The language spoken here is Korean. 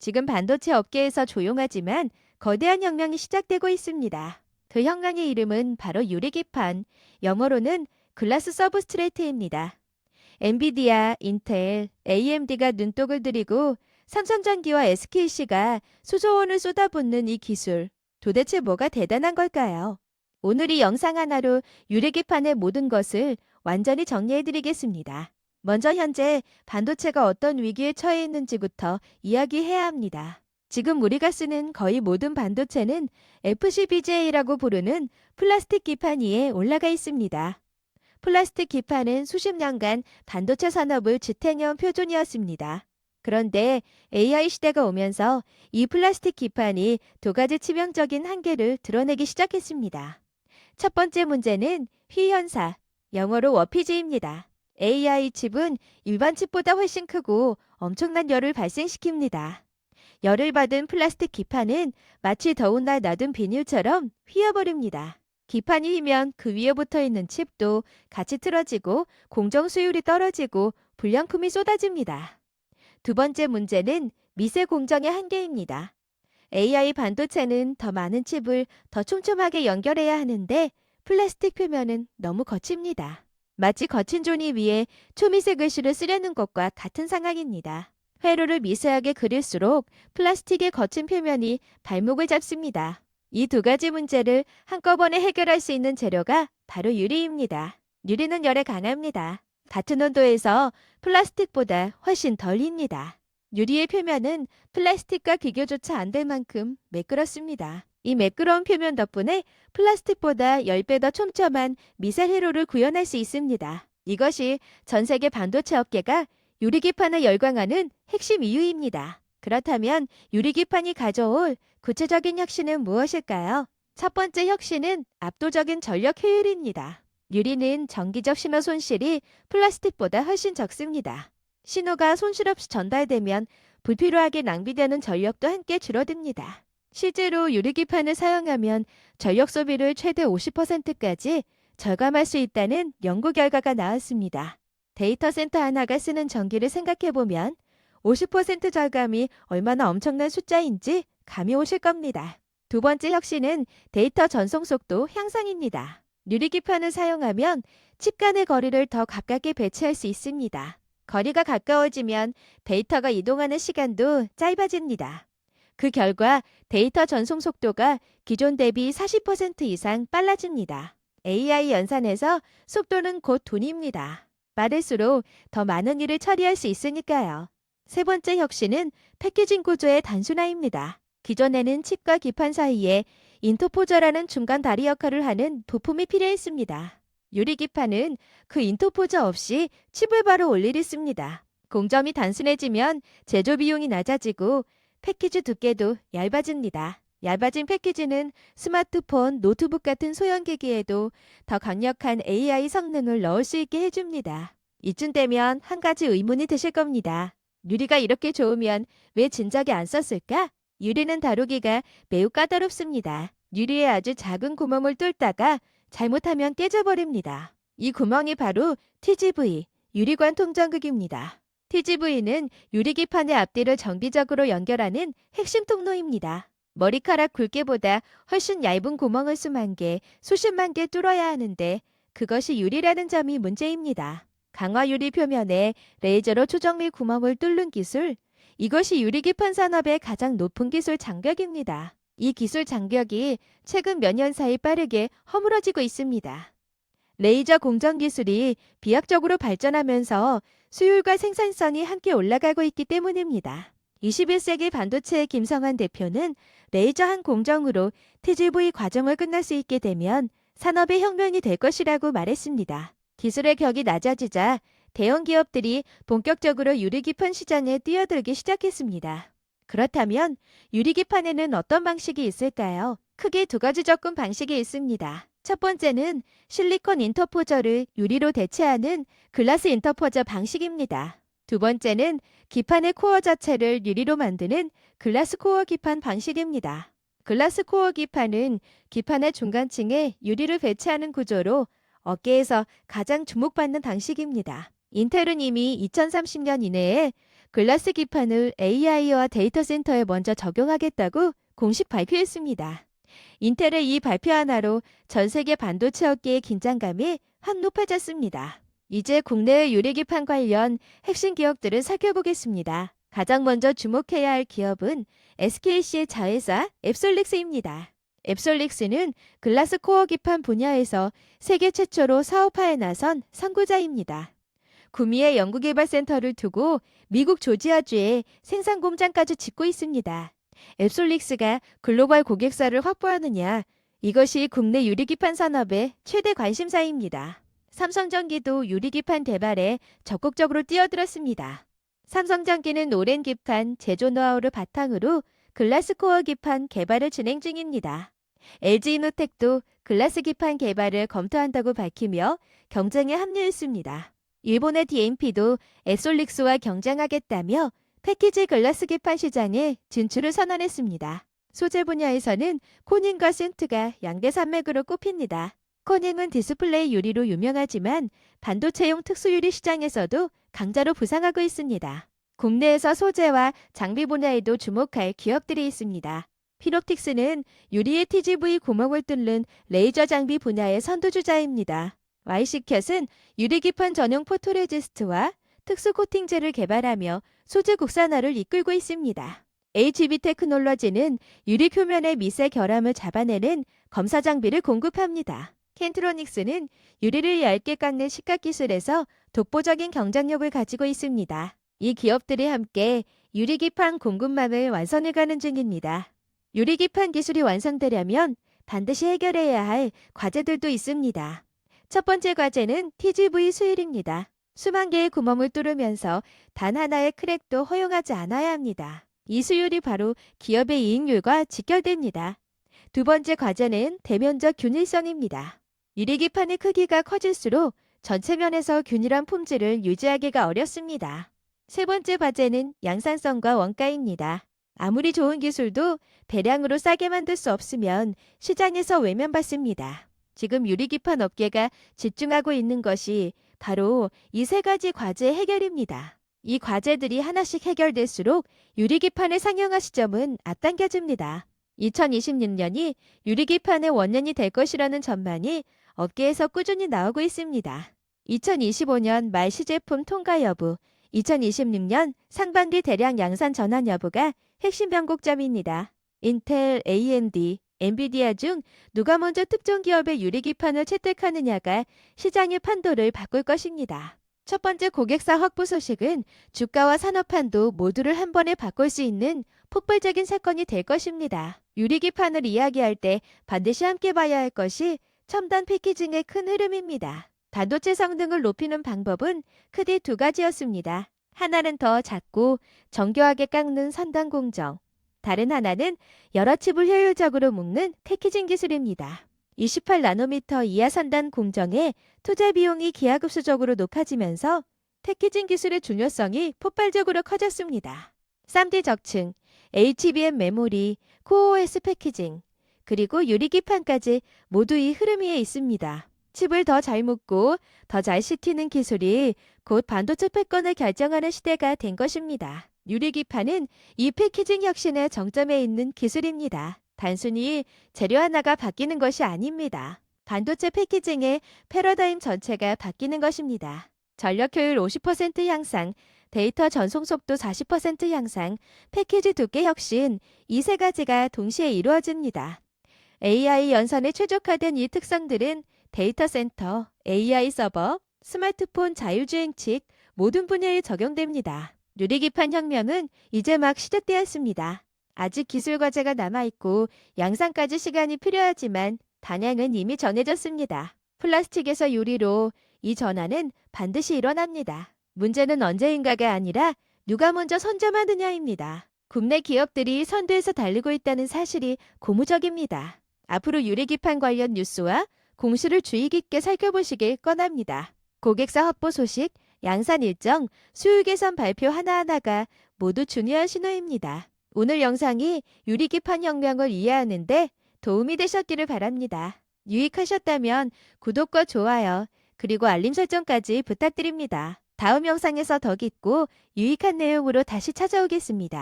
지금 반도체 업계에서 조용하지만 거대한 혁명이 시작되고 있습니다. 그 혁명의 이름은 바로 유리기판, 영어로는 글라스 서브스트레이트입니다. 엔비디아, 인텔, AMD가 눈독을 들이고 삼성전기와 SKC가 수조원을 쏟아붓는 이 기술, 도대체 뭐가 대단한 걸까요? 오늘 이 영상 하나로 유리기판의 모든 것을 완전히 정리해드리겠습니다. 먼저 현재 반도체가 어떤 위기에 처해 있는지부터 이야기해야 합니다. 지금 우리가 쓰는 거의 모든 반도체는 FCBGA라고 부르는 플라스틱 기판 위에 올라가 있습니다. 플라스틱 기판은 수십 년간 반도체 산업을 지탱해온 표준이었습니다. 그런데 AI 시대가 오면서 이 플라스틱 기판이 두 가지 치명적인 한계를 드러내기 시작했습니다. 첫 번째 문제는 휘현사, 영어로 워피지입니다. AI 칩은 일반 칩보다 훨씬 크고 엄청난 열을 발생시킵니다. 열을 받은 플라스틱 기판은 마치 더운 날 놔둔 비닐처럼 휘어버립니다. 기판이 휘면 그 위에 붙어 있는 칩도 같이 틀어지고 공정 수율이 떨어지고 불량품이 쏟아집니다. 두 번째 문제는 미세 공정의 한계입니다. AI 반도체는 더 많은 칩을 더 촘촘하게 연결해야 하는데 플라스틱 표면은 너무 거칩니다. 마치 거친 종이 위에 초미세 글씨를 쓰려는 것과 같은 상황입니다. 회로를 미세하게 그릴수록 플라스틱의 거친 표면이 발목을 잡습니다. 이 두 가지 문제를 한꺼번에 해결할 수 있는 재료가 바로 유리입니다. 유리는 열에 강합니다. 같은 온도에서 플라스틱보다 훨씬 덜 힙니다. 유리의 표면은 플라스틱과 비교조차 안 될 만큼 매끄럽습니다. 이 매끄러운 표면 덕분에 플라스틱보다 10배 더 촘촘한 미세 회로를 구현할 수 있습니다. 이것이 전 세계 반도체 업계가 유리기판을 열광하는 핵심 이유입니다. 그렇다면 유리기판이 가져올 구체적인 혁신은 무엇일까요? 첫 번째 혁신은 압도적인 전력 효율입니다. 유리는 전기적 신호 손실이 플라스틱보다 훨씬 적습니다. 신호가 손실 없이 전달되면 불필요하게 낭비되는 전력도 함께 줄어듭니다. 실제로 유리기판을 사용하면 전력 소비를 최대 50%까지 절감할 수 있다는 연구 결과가 나왔습니다. 데이터 센터 하나가 쓰는 전기를 생각해보면 50% 절감이 얼마나 엄청난 숫자인지 감이 오실 겁니다. 두 번째 혁신은 데이터 전송 속도 향상입니다. 유리기판을 사용하면 칩 간의 거리를 더 가깝게 배치할 수 있습니다. 거리가 가까워지면 데이터가 이동하는 시간도 짧아집니다. 그 결과 데이터 전송 속도가 기존 대비 40% 이상 빨라집니다. AI 연산에서 속도는 곧 돈입니다. 빠를수록 더 많은 일을 처리할 수 있으니까요. 세 번째 혁신은 패키징 구조의 단순화입니다. 기존에는 칩과 기판 사이에 인터포저라는 중간 다리 역할을 하는 부품이 필요했습니다. 유리기판은 그 인터포저 없이 칩을 바로 올릴 수 있습니다. 공정이 단순해지면 제조 비용이 낮아지고 패키지 두께도 얇아집니다. 얇아진 패키지는 스마트폰, 노트북 같은 소형 기기에도 더 강력한 AI 성능을 넣을 수 있게 해줍니다. 이쯤 되면 한 가지 의문이 드실 겁니다. 유리가 이렇게 좋으면 왜 진작에 안 썼을까? 유리는 다루기가 매우 까다롭습니다. 유리에 아주 작은 구멍을 뚫다가 잘못하면 깨져버립니다. 이 구멍이 바로 TGV, 유리관 통정극입니다. TGV는 유리기판의 앞뒤를 정기적으로 연결하는 핵심 통로입니다. 머리카락 굵기보다 훨씬 얇은 구멍을 수만 개, 수십만 개 뚫어야 하는데 그것이 유리라는 점이 문제입니다. 강화 유리 표면에 레이저로 초정밀 구멍을 뚫는 기술, 이것이 유리기판 산업의 가장 높은 기술 장벽입니다. 이 기술 장벽이 최근 몇 년 사이 빠르게 허물어지고 있습니다. 레이저 공정 기술이 비약적으로 발전하면서 수율과 생산성이 함께 올라가고 있기 때문입니다. 21세기 반도체의 김성환 대표는 레이저 한 공정으로 TGV 과정을 끝날 수 있게 되면 산업의 혁명이 될 것이라고 말했습니다. 기술의 격이 낮아지자 대형 기업들이 본격적으로 유리기판 시장에 뛰어들기 시작했습니다. 그렇다면 유리기판에는 어떤 방식이 있을까요? 크게 두 가지 접근 방식이 있습니다. 첫 번째는 실리콘 인터포저를 유리로 대체하는 글라스 인터포저 방식입니다. 두 번째는 기판의 코어 자체를 유리로 만드는 글라스 코어 기판 방식입니다. 글라스 코어 기판은 기판의 중간층에 유리를 배치하는 구조로 업계에서 가장 주목받는 방식입니다. 인텔은 이미 2030년 이내에 글라스 기판을 AI와 데이터 센터에 먼저 적용하겠다고 공식 발표했습니다. 인텔의 이 발표 하나로 전 세계 반도체 업계의 긴장감이 확 높아졌습니다. 이제 국내의 유리기판 관련 핵심 기업들을 살펴보겠습니다. 가장 먼저 주목해야 할 기업은 SKC의 자회사 앱솔릭스입니다. 앱솔릭스는 글라스 코어 기판 분야에서 세계 최초로 사업화에 나선 선구자입니다. 구미에 연구개발센터를 두고 미국 조지아주에 생산 공장까지 짓고 있습니다. 앱솔릭스가 글로벌 고객사를 확보하느냐, 이것이 국내 유리기판 산업의 최대 관심사입니다. 삼성전기도 유리기판 개발에 적극적으로 뛰어들었습니다. 삼성전기는 오랜 기판 제조 노하우를 바탕으로 글라스 코어 기판 개발을 진행 중입니다. LG이노텍도 글라스 기판 개발을 검토한다고 밝히며 경쟁에 합류했습니다. 일본의 DMP도 앱솔릭스와 경쟁하겠다며 패키지 글라스 기판 시장에 진출을 선언했습니다. 소재 분야에서는 코닝과 센트가 양대 산맥으로 꼽힙니다. 코닝은 디스플레이 유리로 유명하지만 반도체용 특수유리 시장에서도 강자로 부상하고 있습니다. 국내에서 소재와 장비 분야에도 주목할 기업들이 있습니다. 피롭틱스는 유리의 TGV 구멍을 뚫는 레이저 장비 분야의 선두주자입니다. YC캣은 유리기판 전용 포토레지스트와 특수 코팅제를 개발하며 소재 국산화를 이끌고 있습니다. HB 테크놀로지는 유리 표면의 미세 결함을 잡아내는 검사 장비를 공급합니다. 켄트로닉스는 유리를 얇게 깎는 식각 기술에서 독보적인 경쟁력을 가지고 있습니다. 이 기업들이 함께 유리기판 공급망을 완성해가는 중입니다. 유리기판 기술이 완성되려면 반드시 해결해야 할 과제들도 있습니다. 첫 번째 과제는 TGV 수율입니다. 수만 개의 구멍을 뚫으면서 단 하나의 크랙도 허용하지 않아야 합니다. 이 수율이 바로 기업의 이익률과 직결됩니다. 두 번째 과제는 대면적 균일성입니다. 유리기판의 크기가 커질수록 전체 면에서 균일한 품질을 유지하기가 어렵습니다. 세 번째 과제는 양산성과 원가입니다. 아무리 좋은 기술도 대량으로 싸게 만들 수 없으면 시장에서 외면받습니다. 지금 유리기판 업계가 집중하고 있는 것이 바로 이 세 가지 과제 해결입니다. 이 과제들이 하나씩 해결될수록 유리기판의 상용화 시점은 앞당겨집니다. 2026년이 유리기판의 원년이 될 것이라는 전망이 업계에서 꾸준히 나오고 있습니다. 2025년 말 시제품 통과 여부, 2026년 상반기 대량 양산 전환 여부가 핵심 변곡점입니다. 인텔, AMD, 엔비디아 중 누가 먼저 특정 기업의 유리기판을 채택하느냐가 시장의 판도를 바꿀 것입니다. 첫 번째 고객사 확보 소식은 주가와 산업판도 모두를 한 번에 바꿀 수 있는 폭발적인 사건이 될 것입니다. 유리기판을 이야기할 때 반드시 함께 봐야 할 것이 첨단 패키징의 큰 흐름입니다. 반도체 성능을 높이는 방법은 크게 두 가지였습니다. 하나는 더 작고 정교하게 깎는 선단 공정. 다른 하나는 여러 칩을 효율적으로 묶는 패키징 기술입니다. 28나노미터 이하 선단 공정에 투자 비용이 기하급수적으로 높아지면서 패키징 기술의 중요성이 폭발적으로 커졌습니다. 3D 적층, HBM 메모리, 코어OS 패키징, 그리고 유리기판까지 모두 이 흐름 위에 있습니다. 칩을 더 잘 묶고 더 잘 시키는 기술이 곧 반도체 패권을 결정하는 시대가 된 것입니다. 유리기판은 이 패키징 혁신의 정점에 있는 기술입니다. 단순히 재료 하나가 바뀌는 것이 아닙니다. 반도체 패키징의 패러다임 전체가 바뀌는 것입니다. 전력 효율 50% 향상, 데이터 전송 속도 40% 향상, 패키지 두께 혁신, 이 세 가지가 동시에 이루어집니다. AI 연산에 최적화된 이 특성들은 데이터 센터, AI 서버, 스마트폰 자율주행측 모든 분야에 적용됩니다. 유리기판 혁명은 이제 막 시작되었습니다. 아직 기술 과제가 남아있고 양산까지 시간이 필요하지만 단양은 이미 정해졌습니다. 플라스틱에서 유리로 이 전환은 반드시 일어납니다. 문제는 언제인가가 아니라 누가 먼저 선점하느냐입니다. 국내 기업들이 선두에서 달리고 있다는 사실이 고무적입니다. 앞으로 유리기판 관련 뉴스와 공시를 주의 깊게 살펴보시길 권합니다. 고객사 확보 소식, 양산 일정, 수요 개선 발표 하나하나가 모두 중요한 신호입니다. 오늘 영상이 유리기판 혁명을 이해하는 데 도움이 되셨기를 바랍니다. 유익하셨다면 구독과 좋아요, 그리고 알림 설정까지 부탁드립니다. 다음 영상에서 더 깊고 유익한 내용으로 다시 찾아오겠습니다.